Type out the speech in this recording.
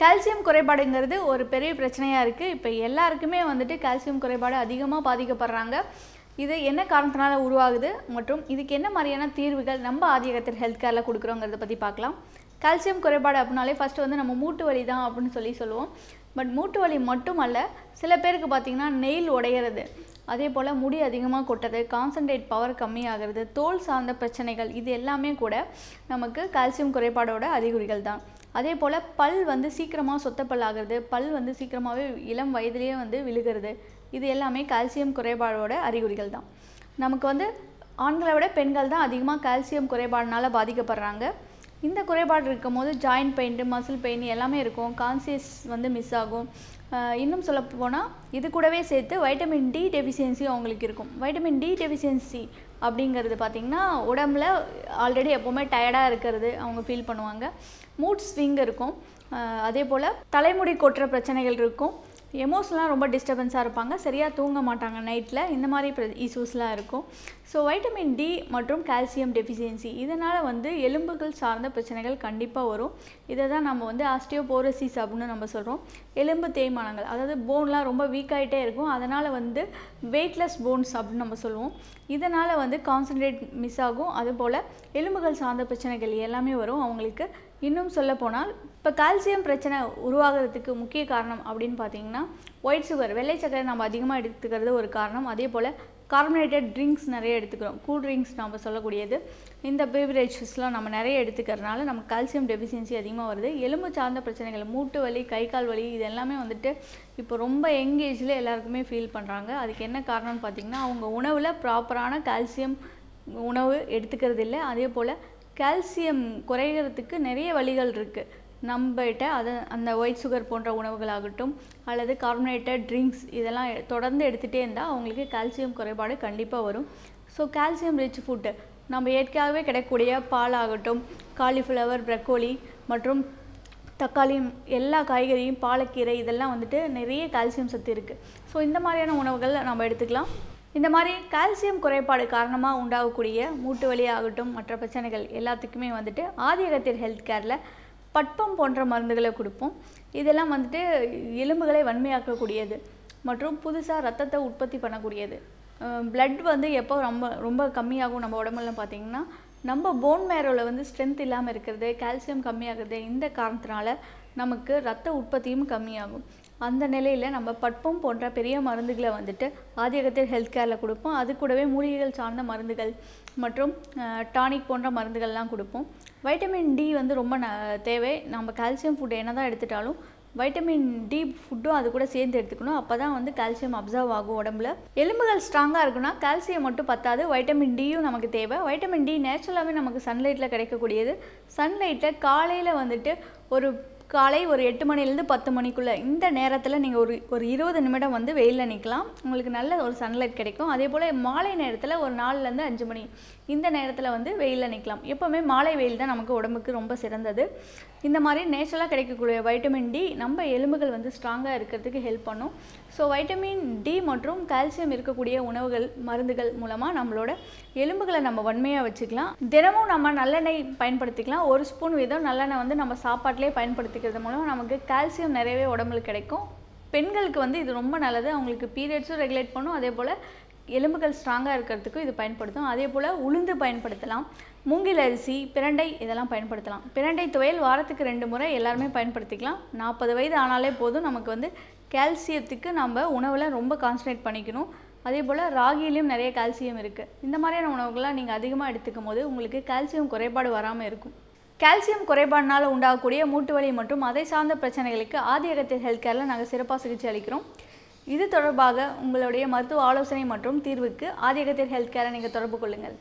Calcium குறைபாடுங்கிறது ஒரு பெரிய பிரச்சனையாக இருக்குது. இப்போ எல்லாருக்குமே வந்துட்டு கால்சியம் குறைபாடு அதிகமாக பாதிக்கப்படுறாங்க. இது என்ன காரணத்தினால உருவாகுது மற்றும் இதுக்கு என்ன மாதிரியான தீர்வுகள் நம்ம ஆதியகத்தில் ஹெல்த் கேரில் கொடுக்குறோங்கிறத பற்றி பார்க்கலாம். கால்சியம் குறைபாடு அப்படின்னாலே ஃபஸ்ட்டு வந்து நம்ம மூட்டு வலி தான் அப்படின்னு சொல்லுவோம். பட் மூட்டு வலி மட்டும் அல்ல, சில பேருக்கு பார்த்திங்கன்னா நெயில் உடையிறது, அதே போல் முடி அதிகமாக கொட்டது, கான்சன்ட்ரேட் பவர் கம்மியாகிறது, தோல் சார்ந்த பிரச்சனைகள், இது எல்லாமே கூட நமக்கு கால்சியம் குறைபாடோட அறிகுறிகள் தான். அதே போல் பல் வந்து சீக்கிரமாக சொத்தப்பல் ஆகிறது, பல் வந்து சீக்கிரமாகவே இளம் வயதிலேயே வந்து விழுகிறது, இது எல்லாமே கால்சியம் குறைபாடோட அறிகுறிகள் தான். நமக்கு வந்து ஆண்களை விட பெண்கள் தான் அதிகமாக கால்சியம் குறைபாடுனால பாதிக்கப்படுறாங்க. இந்த குறைபாடு இருக்கும் போது ஜாயிண்ட் பெயின், மசில் பெயின் எல்லாமே இருக்கும். கான்சியஸ் வந்து மிஸ் ஆகும். இன்னும் சொல்ல போனால் இது கூடவே சேர்த்து வைட்டமின் டி டெஃபிஷியன்சி அவங்களுக்கு இருக்கும். வைட்டமின் டி டெஃபிஷியன்சி அப்படிங்கிறது பார்த்திங்கன்னா உடம்புல ஆல்ரெடி எப்போவுமே டயர்டாக இருக்கிறது அவங்க ஃபீல் பண்ணுவாங்க. மூட் ஸ்விங் இருக்கும். அதே போல் தலைமுடி கொட்டுற பிரச்சனைகள் இருக்கும். எமோஷனலாக ரொம்ப டிஸ்டர்பன்ஸாக இருப்பாங்க, சரியாக தூங்க மாட்டாங்க நைட்டில், இந்த மாதிரி இஷ்யூஸ்லாம் இருக்கும். ஸோ வைட்டமின் டி மற்றும் கால்சியம் டெஃபிஷியன்சி இதனால் வந்து எலும்புகள் சார்ந்த பிரச்சனைகள் கண்டிப்பாக வரும். இதை தான் நம்ம வந்து ஆஸ்டியோபோரோசிஸ் அப்படின்னு நம்ம சொல்கிறோம். எலும்பு தேய்மானங்கள், அதாவது போன்லாம் ரொம்ப வீக்காகிட்டே இருக்கும், அதனால் வந்து வெயிட்லெஸ் போன்ஸ் அப்படின்னு நம்ம சொல்லுவோம். இதனால் வந்து கான்சன்ட்ரேட் மிஸ் ஆகும். அதுபோல் எலும்புகள் சார்ந்த பிரச்சனைகள் எல்லாமே வரும் அவங்களுக்கு. இன்னும் சொல்ல போனால் இப்போ கால்சியம் பிரச்சனை உருவாகிறதுக்கு முக்கிய காரணம் அப்படின்னு பார்த்தீங்கன்னா ஒயிட் சுகர், வெள்ளை சர்க்கரை நம்ம அதிகமாக எடுத்துக்கிறது ஒரு காரணம். அதே போல் கார்பனேட்டட் ட்ரிங்க்ஸ் நிறைய எடுத்துக்கிறோம், கூல் ட்ரிங்க்ஸ் நம்ம சொல்லக்கூடியது, இந்த பெவரேஜஸ்லாம் நம்ம நிறைய எடுத்துக்கிறதுனால நமக்கு கால்சியம் டெஃபிஷியன்சி அதிகமாக வருது. எலும்பு சார்ந்த பிரச்சனைகள், மூட்டு வலி, கை கால் வலி, இது எல்லாமே வந்துட்டு இப்போ ரொம்ப யங் ஏஜில் எல்லாருக்குமே ஃபீல் பண்ணுறாங்க. அதுக்கு என்ன காரணம்னு பார்த்திங்கன்னா அவங்க உணவில் ப்ராப்பரான கால்சியம் உணவு எடுத்துக்கிறது இல்லை. அதே போல் கால்சியம் குறைகிறதுக்கு நிறைய வழிகள் இருக்குது நம்மகிட்ட. அந்த ஒயிட் சுகர் போன்ற உணவுகளாகட்டும் அல்லது கார்பனேட்டட் ட்ரிங்க்ஸ் இதெல்லாம் தொடர்ந்து எடுத்துகிட்டே இருந்தால் அவங்களுக்கு கால்சியம் குறைபாடு கண்டிப்பாக வரும். ஸோ கால்சியம் ரிச் ஃபுட்டு நம்ம இயற்கையாகவே கிடைக்கக்கூடிய பாலாகட்டும், காலிஃப்ளவர், ப்ரக்கோலி மற்றும் தக்காளி, எல்லா காய்கறியும், பாலக்கீரை, இதெல்லாம் வந்துட்டு நிறைய கால்சியம் சத்து இருக்குது. ஸோ இந்த மாதிரியான உணவுகள் நம்ம எடுத்துக்கலாம். இந்த மாதிரி கால்சியம் குறைபாடு காரணமாக உண்டாகக்கூடிய மூட்டு வலி ஆகட்டும் மற்ற பிரச்சனைகள் எல்லாத்துக்குமே வந்துட்டு ஆதியகத்தில் ஹெல்த் கேரில் பட்பம் போன்ற மருந்துகளை கொடுப்போம். இதெல்லாம் வந்துட்டு எலும்புகளை வன்மையாக்கக்கூடியது மற்றும் புதுசாக ரத்தத்தை உற்பத்தி பண்ணக்கூடியது. பிளட் வந்து எப்போ ரொம்ப கம்மியாகும் நம்ம உடம்புல பார்த்திங்கன்னா நம்ம போன் மேரோவில் வந்து ஸ்ட்ரென்த் இல்லாமல் இருக்கிறது, கால்சியம் கம்மியாகிறது, இந்த காரணத்தினால நமக்கு ரத்த உற்பத்தியும் கம்மியாகும். அந்த நிலையில் நம்ம பட்பம் போன்ற பெரிய மருந்துகளை வந்துட்டு ஆதியகத்தில் ஹெல்த் கேரில் கொடுப்போம். அது கூடவே மூலிகைகள் சார்ந்த மருந்துகள் மற்றும் டானிக் போன்ற மருந்துகள்லாம் கொடுப்போம். வைட்டமின் டி வந்து ரொம்ப தேவை. நம்ம கால்சியம் ஃபுட் என்ன தான் எடுத்துட்டாலும் வைட்டமின் டி ஃபுட்டும் அது கூட சேர்ந்து எடுத்துக்கணும். அப்போ தான் வந்து கால்சியம் அப்சர்வ் ஆகும் உடம்புல. எலும்புகள் ஸ்ட்ராங்காக இருக்குன்னா கால்சியம் மட்டும் பத்தாது, வைட்டமின் டியும் நமக்கு தேவை. வைட்டமின் டி நேச்சுரலாகவே நமக்கு சன்லைட்டில் கிடைக்கக்கூடியது. சன்லைட்டில் காலையில் வந்துட்டு காலை ஒரு 8 மணிலேருந்து 10 மணிக்குள்ளே இந்த நேரத்தில் நீங்கள் ஒரு 20 நிமிடம் வந்து வெயிலில் நிற்கலாம். உங்களுக்கு நல்ல ஒரு சன்லைட் கிடைக்கும். அதே போல் மாலை நேரத்தில் ஒரு 4லேருந்து 5 மணி இந்த நேரத்தில் வந்து வெயிலில் நிற்கலாம். எப்போவுமே மாலை வெயில் தான் நமக்கு உடம்புக்கு ரொம்ப சிறந்தது. இந்த மாதிரி நேச்சுரலாக கிடைக்கக்கூடிய வைட்டமின் டி நம்ம எலும்புகள் வந்து ஸ்ட்ராங்காக இருக்கிறதுக்கு ஹெல்ப் பண்ணும். ஸோ வைட்டமின் டி மற்றும் கால்சியம் இருக்கக்கூடிய உணவுகள், மருந்துகள் மூலமாக நம்மளோட எலும்புகளை நம்ம வன்மையாக வச்சுக்கலாம். தினமும் நம்ம நல்லெண்ணெய் பயன்படுத்திக்கலாம். 1 ஸ்பூன் வீதம் நல்லெண்ணெய் வந்து நம்ம சாப்பாட்டிலே பயன்படுத்திக்கிறது மூலம் நமக்கு கால்சியம் நிறையவே உடம்புல கிடைக்கும். பெண்களுக்கு வந்து இது ரொம்ப நல்லது. அவங்களுக்கு பீரியட்ஸும் ரெகுலேட் பண்ணும். அதே போல் எலும்புகள் ஸ்ட்ராங்காக இருக்கிறதுக்கும் இது பயன்படுத்தும். அதே போல் உளுந்து பயன்படுத்தலாம், மூங்கில் அரிசி, பிரண்டை இதெல்லாம் பயன்படுத்தலாம். பிரண்டை துவையல் வாரத்துக்கு 2 முறை எல்லாருமே பயன்படுத்திக்கலாம். 40 வயது ஆனாலே போதும். நமக்கு வந்து கால்சியத்துக்கு நம்ம உணவில் ரொம்ப கான்சன்ட்ரேட் பண்ணிக்கணும். அதே போல் ராகிலையும் நிறைய கால்சியம் இருக்குது. இந்த மாதிரியான உணவுகள்லாம் நீங்கள் அதிகமாக எடுத்துக்கும் போது உங்களுக்கு கால்சியம் குறைபாடு வராமல் இருக்கும். கால்சியம் குறைபாடுனால் உண்டாகக்கூடிய மூட்டு வலி மற்றும் அதை சார்ந்த பிரச்சனைகளுக்கு ஆதியகத்தில் ஹெல்த் கேரில் நாங்கள் சிறப்பாக சிகிச்சை அளிக்கிறோம். இது தொடர்பாக உங்களுடைய மருத்துவ ஆலோசனை மற்றும் தீர்வுக்கு ஆதியகத்தில் ஹெல்த் கேரை நீங்கள் தொடர்பு கொள்ளுங்கள்.